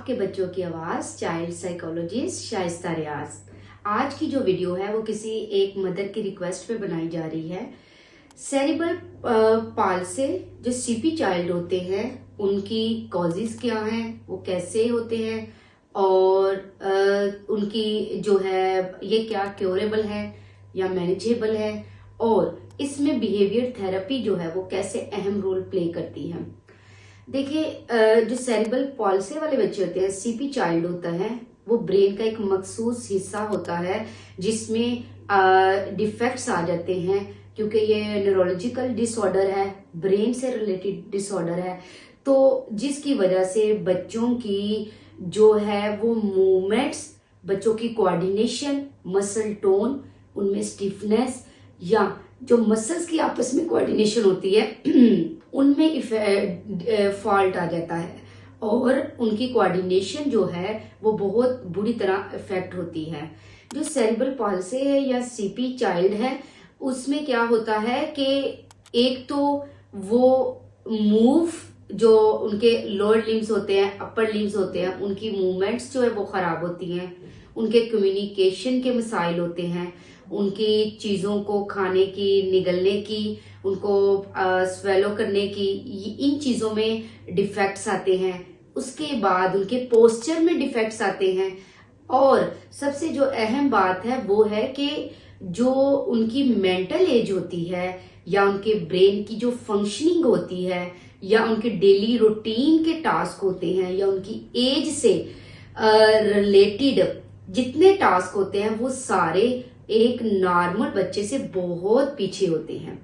आपके बच्चों की आवाज चाइल्ड साइकोलॉजिस्ट शाइस्ता रियाज। आज की जो वीडियो है वो किसी एक मदर की रिक्वेस्ट पे बनाई जा रही है। सेरिब्रल पाल्सी जो सीपी चाइल्ड होते हैं उनकी कॉजेज क्या हैं, वो कैसे होते हैं और उनकी जो है ये क्या क्योरेबल है या मैनेजेबल है, और इसमें बिहेवियर थेरेपी जो है वो कैसे अहम रोल प्ले करती है। देखिए, जो सेरिब्रल पॉल्सी वाले बच्चे होते हैं, सीपी चाइल्ड होता है, वो ब्रेन का एक मखसूस हिस्सा होता है जिसमें डिफेक्ट्स आ जाते हैं, क्योंकि ये न्यूरोलॉजिकल डिसऑर्डर है, ब्रेन से रिलेटेड डिसऑर्डर है। तो जिसकी वजह से बच्चों की जो है वो मूवमेंट्स, बच्चों की कोऑर्डिनेशन, मसल टोन, उनमें स्टिफनेस या जो मसल्स की आपस में कोऑर्डिनेशन होती है उनमें फॉल्ट आ जाता है और उनकी कोऑर्डिनेशन जो है वो बहुत बुरी तरह इफेक्ट होती है। जो सेरिब्रल पॉल्सी है या सीपी चाइल्ड है उसमें क्या होता है कि एक तो वो मूव, जो उनके लोअर लिम्स होते हैं, अपर लिम्स होते हैं, उनकी मूवमेंट्स जो है वो खराब होती हैं, उनके कम्युनिकेशन के मसाइल होते हैं, उनकी चीजों को खाने की, निगलने की, उनको स्वेलो करने की, इन चीजों में डिफेक्ट्स आते हैं। उसके बाद उनके पोस्चर में डिफेक्ट्स आते हैं और सबसे जो अहम बात है वो है कि जो उनकी मेंटल एज होती है या उनके ब्रेन की जो फंक्शनिंग होती है या उनके डेली रूटीन के टास्क होते हैं या उनकी एज से रिलेटेड जितने टास्क होते हैं वो सारे एक नॉर्मल बच्चे से बहुत पीछे होते हैं।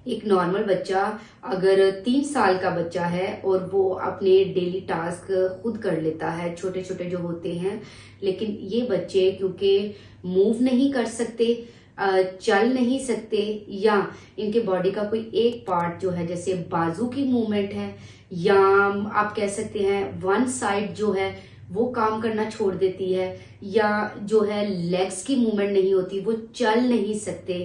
एक नॉर्मल बच्चा अगर 3 साल का बच्चा है और वो अपने डेली टास्क खुद कर लेता है, छोटे छोटे जो होते हैं, लेकिन ये बच्चे क्योंकि मूव नहीं कर सकते, चल नहीं सकते, या इनके बॉडी का कोई एक पार्ट जो है, जैसे बाजू की मूवमेंट है या आप कह सकते हैं वन साइड जो है वो काम करना छोड़ देती है, या जो है लेग्स की मूवमेंट नहीं होती, वो चल नहीं सकते,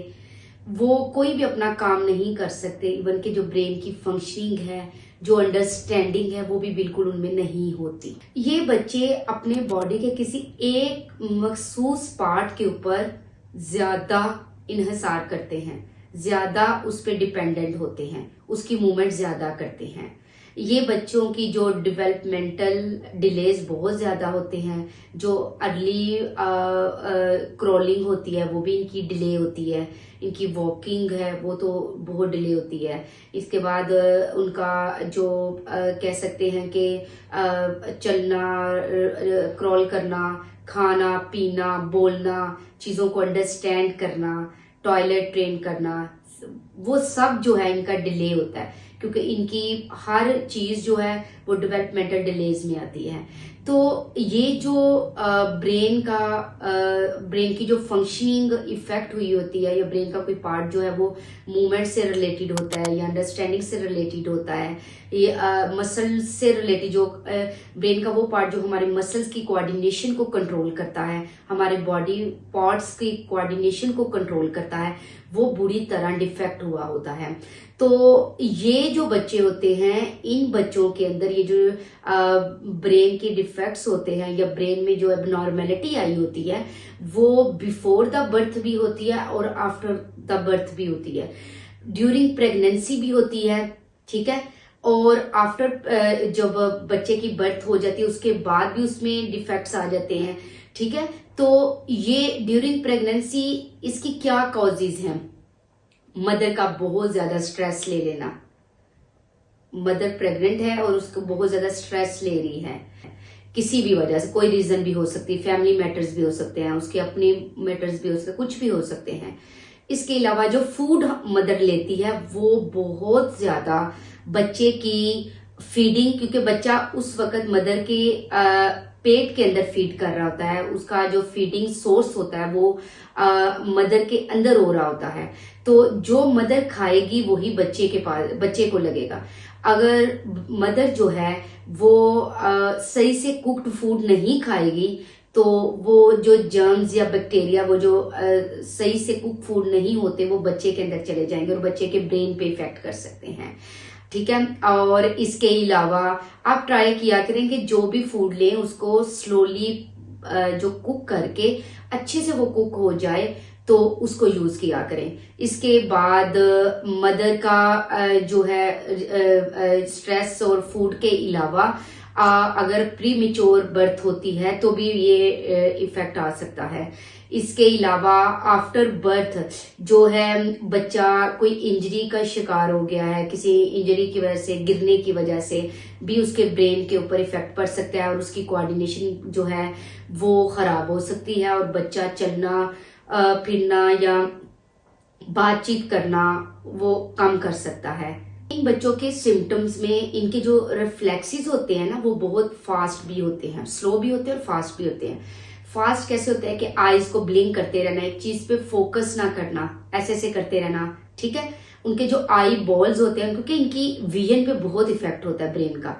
वो कोई भी अपना काम नहीं कर सकते, इवन के जो ब्रेन की फंक्शनिंग है, जो अंडरस्टैंडिंग है, वो भी बिल्कुल उनमें नहीं होती। ये बच्चे अपने बॉडी के किसी एक मखसूस पार्ट के ऊपर ज्यादा इन्हिसार करते हैं, ज्यादा उस पर डिपेंडेंट होते हैं, उसकी मूवमेंट ज्यादा करते हैं। ये बच्चों की जो डेवलपमेंटल डिलेज बहुत ज्यादा होते हैं, जो अर्ली क्रॉलिंग होती है वो भी इनकी डिले होती है, इनकी वॉकिंग है वो तो बहुत डिले होती है। इसके बाद उनका जो कह सकते हैं कि चलना, क्रॉल करना, खाना पीना, बोलना, चीजों को अंडरस्टैंड करना, टॉयलेट ट्रेन करना, वो सब जो है इनका डिले होता है, क्योंकि इनकी हर चीज जो है वो डेवलपमेंटल डिलेज में आती है। तो ये जो ब्रेन की जो फंक्शनिंग इफेक्ट हुई होती है, या ब्रेन का कोई पार्ट जो है वो मूवमेंट से रिलेटेड होता है या अंडरस्टैंडिंग से रिलेटेड होता है, ये मसल से रिलेटेड, जो ब्रेन का वो पार्ट जो हमारे मसल्स की कोऑर्डिनेशन को कंट्रोल करता है, हमारे बॉडी पार्ट्स की कोऑर्डिनेशन को कंट्रोल करता है, वो बुरी तरह डिफेक्ट हुआ होता है। तो ये जो बच्चे होते हैं, इन बच्चों के अंदर ये जो ब्रेन के डिफेक्ट्स होते हैं या ब्रेन में जो एबनॉर्मेलिटी आई होती है वो बिफोर द बर्थ भी होती है और आफ्टर द बर्थ भी होती है, ड्यूरिंग प्रेगनेंसी भी होती है, ठीक है, और आफ्टर जब बच्चे की बर्थ हो जाती है उसके बाद भी उसमें डिफेक्ट्स आ जाते हैं, ठीक है। तो ये ड्यूरिंग प्रेगनेंसी इसकी क्या कॉजेज हैं? मदर का बहुत ज्यादा स्ट्रेस ले लेना, मदर प्रेग्नेंट है और उसको बहुत ज्यादा स्ट्रेस ले रही है, किसी भी वजह से, कोई रीजन भी हो सकती है, फैमिली मैटर्स भी हो सकते हैं, उसके अपने मैटर्स भी हो सकते हैं, कुछ भी हो सकते हैं। इसके अलावा जो फूड मदर लेती है वो बहुत ज्यादा बच्चे की फीडिंग, क्योंकि बच्चा उस वक्त मदर के पेट के अंदर फीड कर रहा होता है, उसका जो फीडिंग सोर्स होता है वो मदर के अंदर हो रहा होता है, तो जो मदर खाएगी वही बच्चे को लगेगा। अगर मदर जो है वो सही से कुक्ड फूड नहीं खाएगी तो वो जो जर्म्स या बैक्टीरिया, वो जो सही से कुक फूड नहीं होते, वो बच्चे के अंदर चले जाएंगे और बच्चे के ब्रेन पे इफेक्ट कर सकते हैं। ठीक है। और इसके अलावा आप ट्राई किया करें कि जो भी फूड लें उसको स्लोली जो कुक करके अच्छे से वो कुक हो जाए तो उसको यूज किया करें। इसके बाद मदर का जो है स्ट्रेस और फूड के अलावा अगर प्री मेच्योर बर्थ होती है तो भी ये इफेक्ट आ सकता है। इसके अलावा आफ्टर बर्थ जो है बच्चा कोई इंजरी का शिकार हो गया है, किसी इंजरी की वजह से, गिरने की वजह से भी उसके ब्रेन के ऊपर इफेक्ट पड़ सकता है और उसकी कोऑर्डिनेशन जो है वो खराब हो सकती है और बच्चा चलना फिरना या बातचीत करना वो कम कर सकता है। इन बच्चों के सिम्टम्स में इनके जो रिफ्लेक्सेस होते हैं ना वो बहुत फास्ट भी होते हैं, स्लो भी होते हैं और फास्ट भी होते हैं। फास्ट कैसे होता है कि आईज को ब्लिंक करते रहना, एक चीज पे फोकस ना करना, ऐसे ऐसे करते रहना, ठीक है। उनके जो आई बॉल्स होते हैं क्योंकि इनकी विजन पे बहुत इफेक्ट होता है ब्रेन का,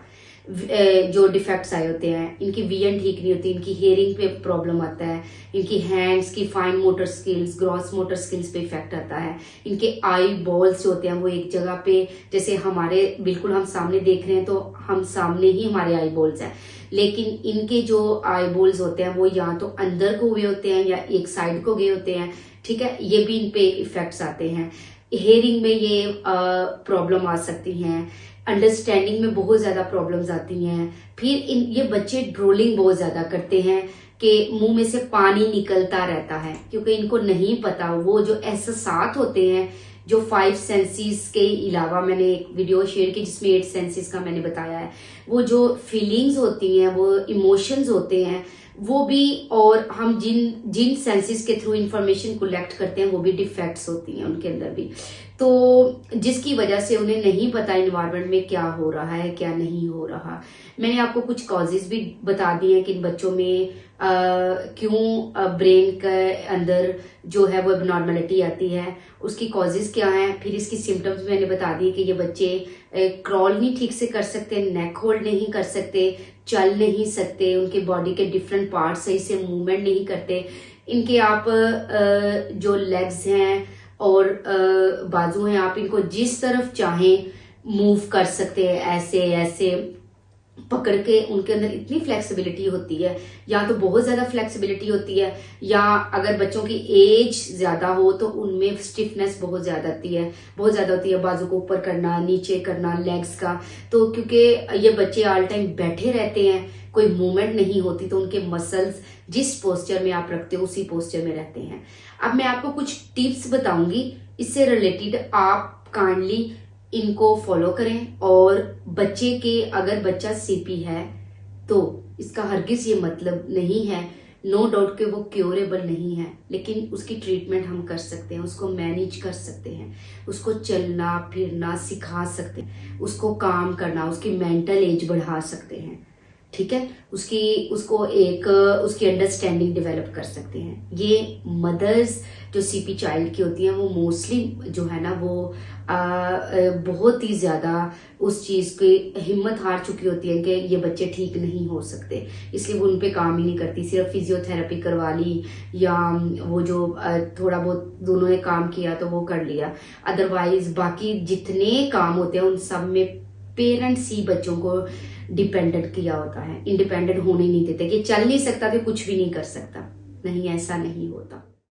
जो डिफेक्ट्स आए होते हैं, इनकी विजन ठीक नहीं होती, इनकी हियरिंग पे प्रॉब्लम आता है, इनकी हैंड्स की fine motor skills, gross motor skills पे इफेक्ट आता है। इनके आई बॉल्स जो होते हैं वो एक जगह पे, जैसे हमारे बिल्कुल हम सामने देख रहे हैं तो हम सामने ही हमारे आई बॉल्स हैं, लेकिन इनके जो आई बॉल्स होते हैं वो या तो अंदर को गए होते हैं या एक साइड को गए होते हैं, ठीक है। ये भी इन पे इफेक्ट्स आते हैं। हेयरिंग में ये प्रॉब्लम आ सकती हैं, अंडरस्टैंडिंग में बहुत ज्यादा प्रॉब्लम्स आती हैं। फिर ये बच्चे ड्रोलिंग बहुत ज्यादा करते हैं कि मुंह में से पानी निकलता रहता है क्योंकि इनको नहीं पता वो जो एहसास होते हैं जो 5 सेंसेस के अलावा, मैंने एक वीडियो शेयर की जिसमें 8 सेंसेस का मैंने बताया है, वो जो फीलिंग्स होती हैं, वो इमोशंस होते हैं, वो भी, और हम जिन जिन सेंसेस के थ्रू इंफॉर्मेशन कलेक्ट करते हैं वो भी डिफेक्ट्स होती हैं उनके अंदर भी। तो जिसकी वजह से उन्हें नहीं पता इन्वायरमेंट में क्या हो रहा है क्या नहीं हो रहा। मैंने आपको कुछ कॉजेज भी बता दिए हैं कि इन बच्चों में क्यों ब्रेन के अंदर जो है वो एबनॉर्मलिटी आती है, उसकी कॉजेज क्या हैं। फिर इसकी सिम्टम्स मैंने बता दिए कि ये बच्चे क्रॉल नहीं ठीक से कर सकते, नेक होल्ड नहीं कर सकते, चल नहीं सकते, उनके बॉडी के डिफरेंट पार्ट सही से मूवमेंट नहीं करते। इनके आप जो लेग्स हैं और बाजू हैं, आप इनको जिस तरफ चाहें मूव कर सकते हैं, ऐसे ऐसे पकड़ के। उनके अंदर इतनी फ्लेक्सिबिलिटी होती है, या तो बहुत ज्यादा फ्लेक्सिबिलिटी होती है, या अगर बच्चों की एज ज्यादा हो तो उनमें स्टिफनेस बहुत ज्यादा आती है, बहुत ज्यादा होती है, बाजू को ऊपर करना, नीचे करना, लेग्स का। तो क्योंकि ये बच्चे ऑल टाइम बैठे रहते हैं, कोई मूवमेंट नहीं होती, तो उनके मसल्स जिस पोस्चर में आप रखते हो उसी पोस्चर में रहते हैं। अब मैं आपको कुछ टिप्स बताऊंगी, इससे रिलेटेड आप काइंडली इनको फॉलो करें। और बच्चे के, अगर बच्चा सीपी है तो इसका हरगिज ये मतलब नहीं है, नो डाउट के वो क्योरेबल नहीं है, लेकिन उसकी ट्रीटमेंट हम कर सकते हैं, उसको मैनेज कर सकते हैं, उसको चलना फिरना सिखा सकते हैं, उसको काम करना, उसकी मेंटल एज बढ़ा सकते हैं, ठीक है। उसकी अंडरस्टैंडिंग डेवलप कर सकते हैं। ये मदर्स जो सीपी चाइल्ड की होती हैं वो मोस्टली जो है ना वो बहुत ही ज्यादा उस चीज की हिम्मत हार चुकी होती है कि ये बच्चे ठीक नहीं हो सकते, इसलिए वो उन पे काम ही नहीं करती। सिर्फ फिजियोथेरेपी करवा ली या वो जो थोड़ा बहुत दोनों ने काम किया तो वो कर लिया, अदरवाइज बाकी जितने काम होते हैं उन सब में पेरेंट्स ही बच्चों को डिपेंडेंट किया होता है, इंडिपेंडेंट होने नहीं देते कि चल नहीं सकता तो कुछ भी नहीं कर सकता। नहीं, ऐसा नहीं होता।